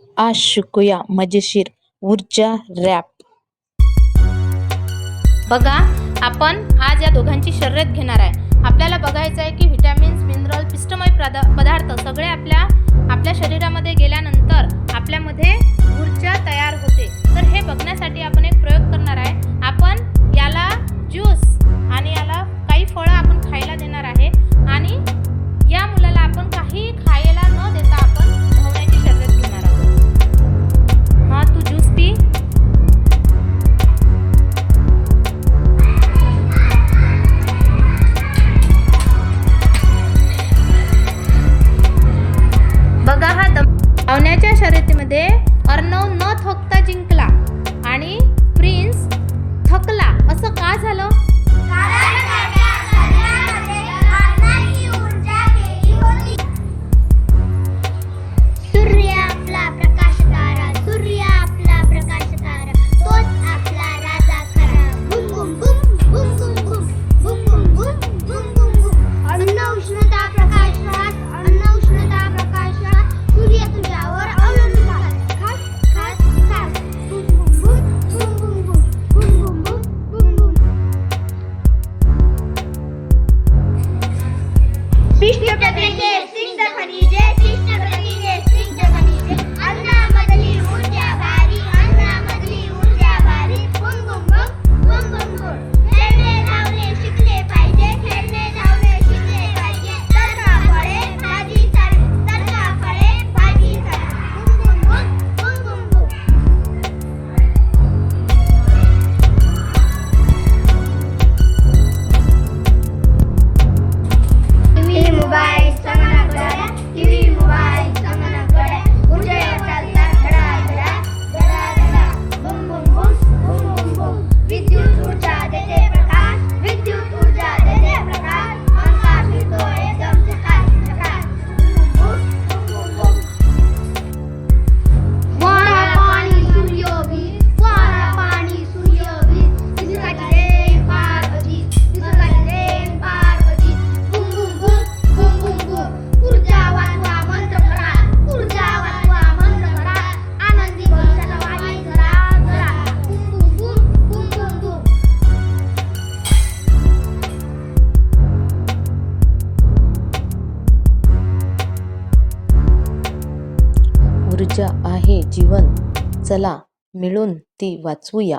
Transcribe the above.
आज शिकूया मजेशीर ऊर्जा रॅप. बघा, आपण आज या दोघांची शर्यत घेणार आहे. आपल्याला बघायचं आहे की व्हिटॅमिन्स, मिनरल, पिष्टमय पदार्थ सगळे आपल्या शरीरामध्ये गेल्यानंतर आपल्यामध्ये ऊर्जा तयार होते. तर हे बघण्यासाठी आपण एक प्रयोग करणार आहे. आपण याला ज्यूस आणि याला काही फळं आपण खायला देणार आहे आणि या मुलाला आपण काही खायला न देता आपण धावण्याची शर्यत घेणार आहोत. हा, तू ज्यूस पी. बघा, हा धावण्याच्या शर्यतीमध्ये अर्णव न थकता जिंकला आणि प्रिन्स थकला. असं का झालं? सूर्य आपला प्रकाशकारा, सूर्य आपला प्रकाशकारा, तोच आपला राजा खरा. बुम बुम बुम बुम बुम बुम बुम बुम बुम बुम बुम बुम. अन्न उष्णता प्रकाशात, अन्न उष्णता प्रकाशात, सूर्य तुझ्यावर अवलंबून आहे. खास खास खास. बुम बुम बुम बुम बुम बुम बुम बुम बुम बुम. पिष्ट प्रक्रिये स्निग्ध खनिजे, पिष्ट प्रक्रिये स्निग्ध खनिजे, अन्नामधली ऊर्जा भारी, अन्नामधली ऊर्जा भारी. बुम बुम बुम बुम बुम बुम. खेळणे धावणे शिकले पाहिजे, खेळणे धावणे शिकले पाहिजे. तरका फळे भाजी सारे, तरका फळे भाजी सारे. बुम बुम बुम बुम बुम बुम. टीव्ही, मोबाईल, संगणक घड्या, टीव्ही, मोबाईल, संगणक घड्या, ऊर्जेवर चालतात घड्या घड्या घड्या घड्या. बुम बुम बुम बुम बुम बुम. विद्युत ऊर्जा देते प्रकाश, विद्युत ऊर्जा देते प्रकाश. पंखा फिरतो एकदम झकास झकास. बुम बुम बुम बुम. वारा पाणी सूर्योभी, वारा पाणी सूर्योभी, दिसू लागले पार्वती, दिसू लागले पार्वती. बुम बुम बुम बुम बुम बुम. ऊर्जा वाचवा मंत्र करा, ऊर्जा वाचवा मंत्र करा. आनंदी भविष्याचा वाणी धरा धरा. बुम बुम बुम बुम बुम बुम. ऊर्जा आहे जीवन, चला मिळून ती वाचवूया.